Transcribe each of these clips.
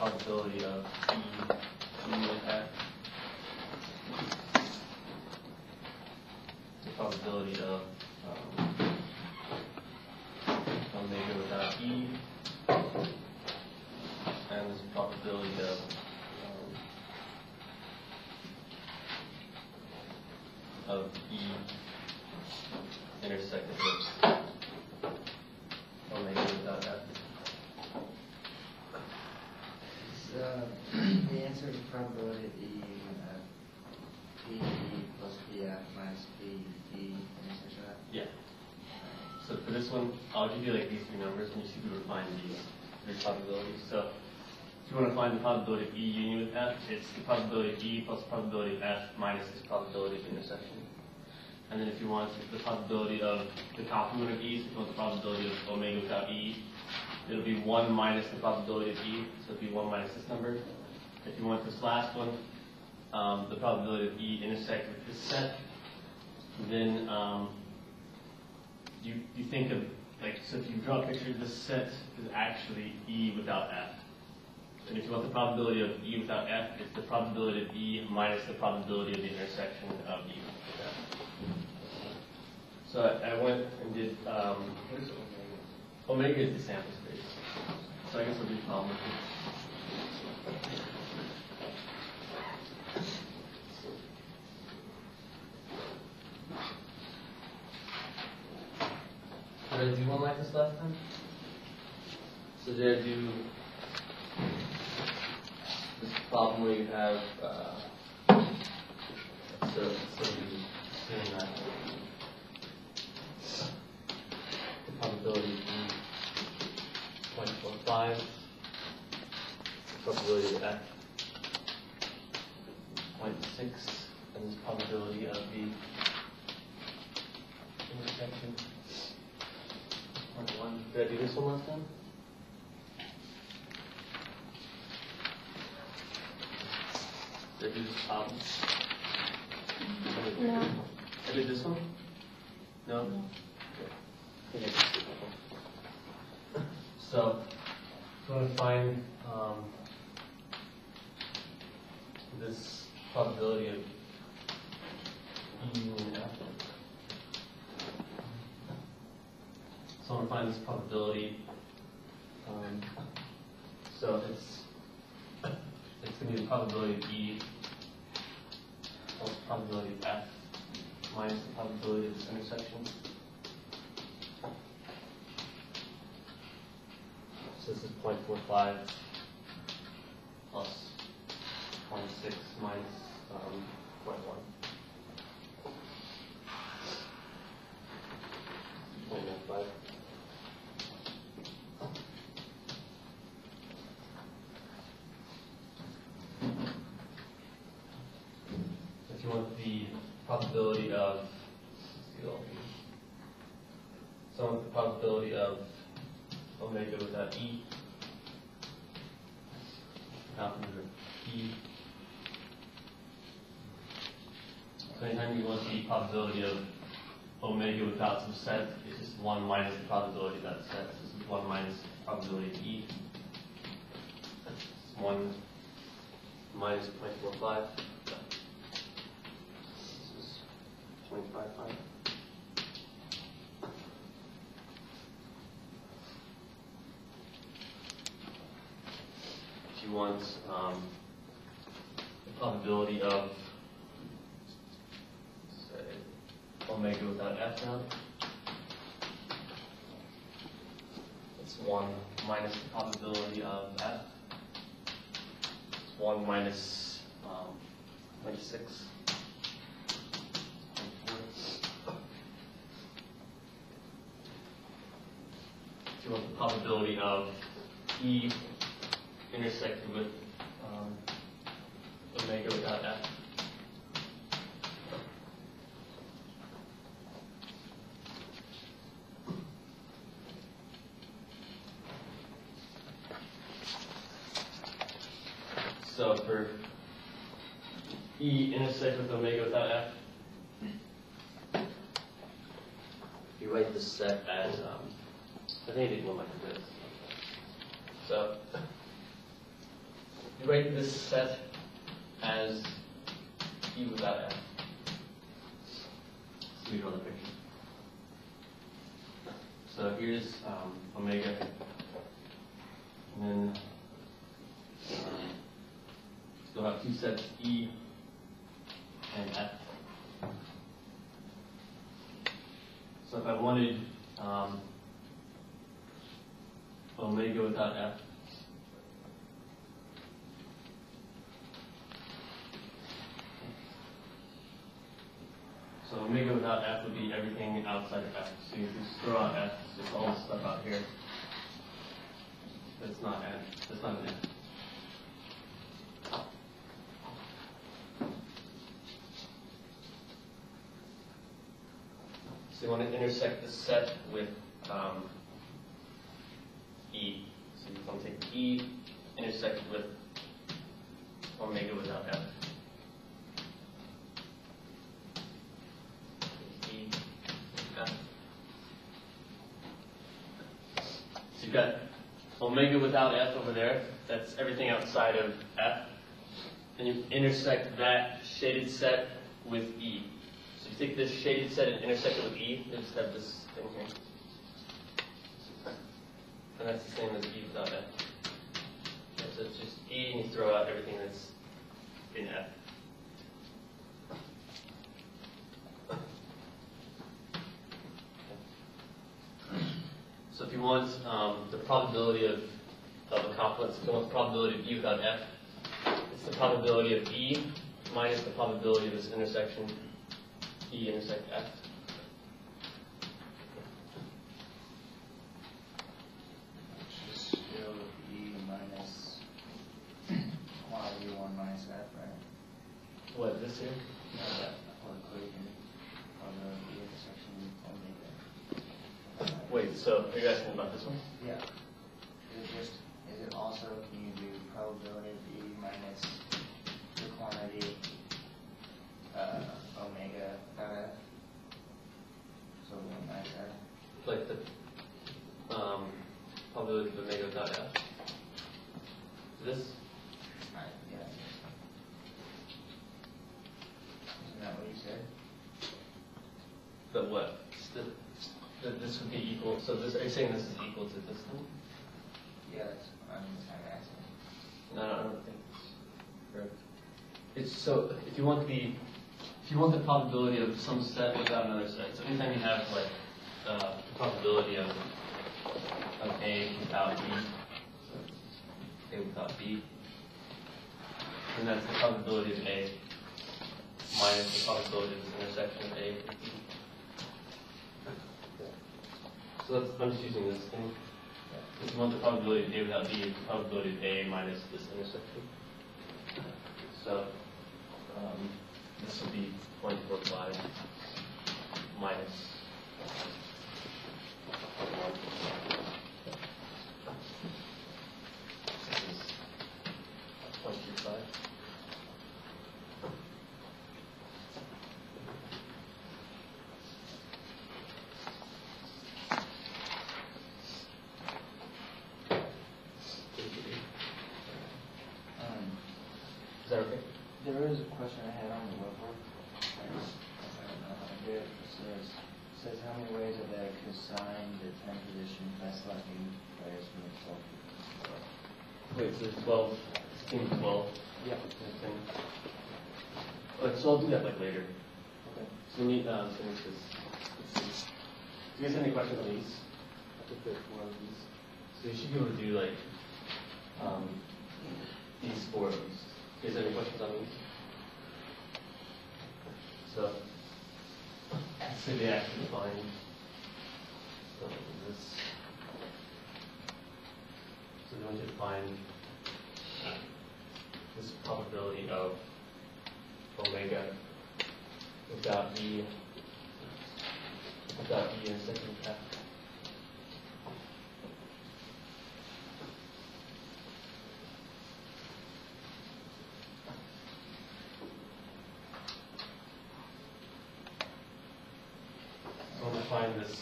probability of E union F. The probability of omega without E, and this probability of E intersected with omega without F. The answer is probability of E P plus PF minus PE intersection F? Yeah. So for this one, I'll give you like these three numbers, and you should be able to find these three probabilities. So if you want to find the probability of E union with F, it's the probability of E plus probability of F minus this probability of intersection. And then if you want the probability of the complement of E, so if you want the probability of omega without E, it'll be 1 minus the probability of E, so it'll be 1 minus this number. If you want this last one, the probability of E intersect with this set, then you think of, like, so if you draw a picture, this set is actually E without F. And if you want the probability of E without F, it's the probability of E minus the probability of the intersection of E with F. So I went and did, what is omega? Omega is the sample space. So I guess I'll do probability. Did I do one like this last time? So did I do this problem where you have, so you assume that the probability of E 0.45, the probability of F 0.6, and this probability of the intersection 0.1. Did I do this one last time? Did I do this problem? No. I did this one? No? No. Okay. So, if you want to find this probability of E union F. So I want to find this probability. So it's going to be the probability of E plus the probability of F minus the probability of this intersection. So this is 0.45 plus 0.6 minus 0.1. 0.15. If you want the probability of, so I want the probability of omega without E, complement of E. So anytime you want the probability of omega without some set, it's just 1 minus the probability of that set. So this is 1 minus the probability of E. That's 1 minus 0.45. This is 0.55. If you want the probability of, say, omega without F now, it's 1 minus the probability of F. It's 1 minus 0.6. If you want the probability of E intersected with omega without F. So for E intersect with omega without F, you write this set as, I think I did one like this. So you write this set as E without F. So we draw the picture. So here's omega, and then you'll have two sets E and F. So if I wanted omega without F, so omega without F would be everything outside of F. So you just throw out F, it's just all this stuff out here. That's not F. That's not an F. So you want to intersect the set with E. So you want to take E, intersect it with omega without F. E, F. So you've got omega without F over there. That's everything outside of F. And you intersect that shaded set with E. So you take this shaded set and intersect it with E, you just have this thing here. And that's the same as E without F. Okay, so it's just E and you throw out everything that's in F. So if you want the probability of a complex, if you want the probability of E without F, it's the probability of E minus the probability of this intersection E intersect F. Just still E minus quantity 1 minus F, right? What, this here? No, that whole equation of the E intersection omega. Wait, so are you asking about this one? Yeah. Is it also, can you do probability of E minus the quantity omega without F? So 1 minus F. Like the probability of omega without F? This? Yeah. Isn't that what you said? But what? That this would be equal, so this, are you saying this is equal to this thing? Yeah, that's what I'm asking. No, I don't think it's correct. It's so, if you want the probability of some set without another set, so anytime you have like the probability of A without B, so A without B, and that's the probability of A minus the probability of this intersection of A and B. So I'm just using this thing. If you want the probability of A without B, it's the probability of A minus this intersection. So this would be 0.45 minus 1. This is 0.25. Is that okay? There is a question I had on the web work. I don't know how to do it. It says how many ways are there to assign the 10 position by selecting players from the 12 people? Wait, so there's 12, 16, 12. Yeah. So I'll do that like later. Okay. So we need, finish this. Let's see. Do you guys have any questions on these? I think there's one of these. So you should be able to do like these 4 of these. Do you guys have any questions on these? So, let's say they actually find this. So they want you to find this probability of omega without E intersecting F. So I'm going to find this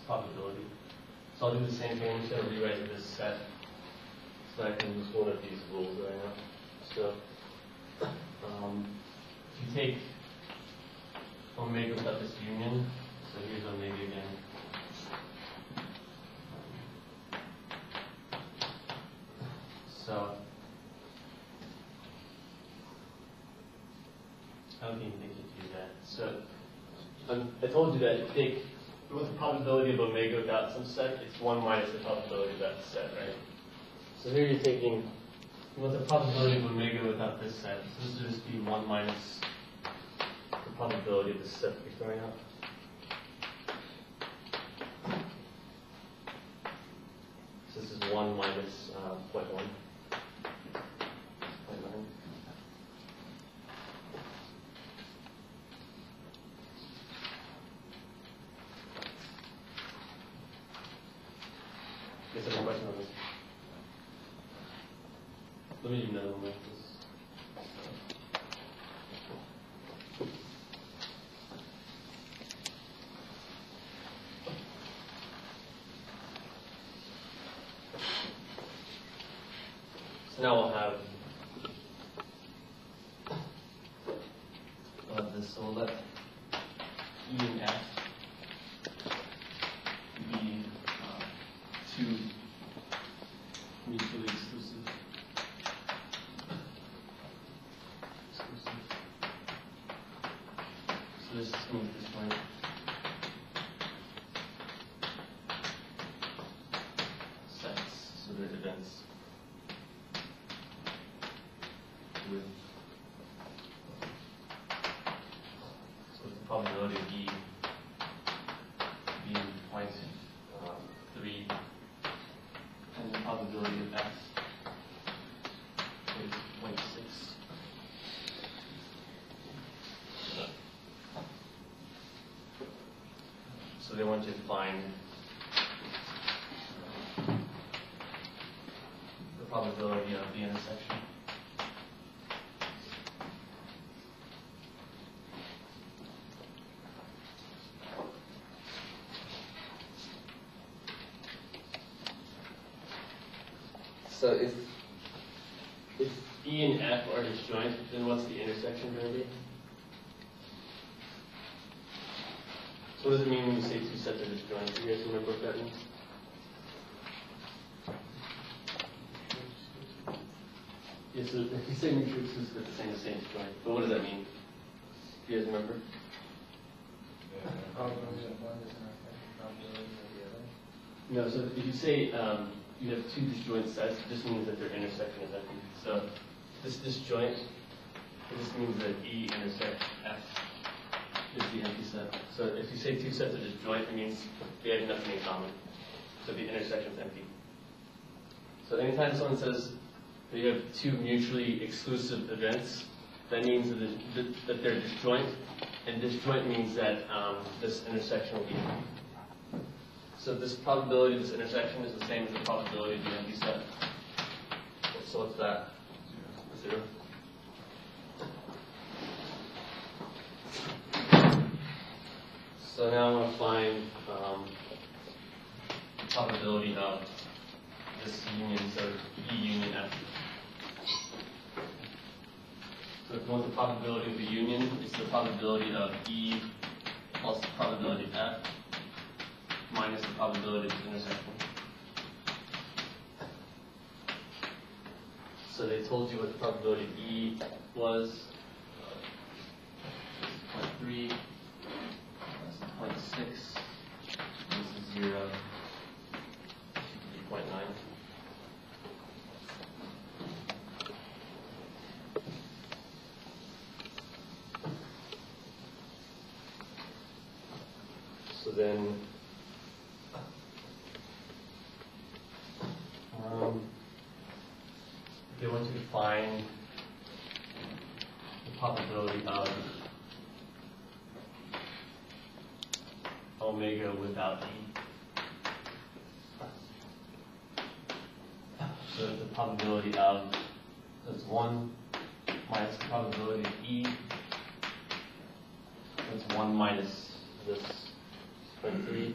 probability. So I'll do the same thing. I'm just going to rewrite this set. So I can use one of these rules right now. So if you take omega without this union, so here's omega again. So I don't even think you do that. So I told you that if you take with the probability of omega without some set, it's 1 minus the probability of that set, right? So here you're taking with the probability of omega without this set. So this would just be 1 minus the probability of this set that you're throwing out. So this is 1 minus 0.1. 0.9. Guess any question on this? Let me do another one like this. So now we'll have this. So we'll let E and F be two mutually exclusive. So let's just move this one. Sets, so they're events with so the probability of E being 0.3 and the probability of F is 0.6. So they want you to find the probability of the intersection. So if E and F are disjoint, then what's the intersection going to be? So what does it mean when you say two sets are disjoint? Do you guys remember what that means? Yeah, so if you say mutually exclusive, it's saying the same disjoint. But what does that mean? Do you guys remember? No, so if you say you have two disjoint sets, it just means that their intersection is empty. So this disjoint, it just means that E intersect F is the empty set. So if you say two sets are disjoint, it means they have nothing in common. So the intersection is empty. So anytime someone says that you have two mutually exclusive events, that means that they're disjoint, and disjoint means that this intersection will be empty. So this probability of this intersection is the same as the probability of the empty set. So what's that? 0. So now I want to find the probability of this union, so E union F. So if you want the probability of the union, it's the probability of E plus the probability of F minus the probability of the intersection. So they told you what the probability of E was. 0.3, that's 0.6, this is 0, 0.9. So then they want you to find the probability of omega without E. So the probability of, that's 1 minus the probability of E. That's 1 minus this 0.3.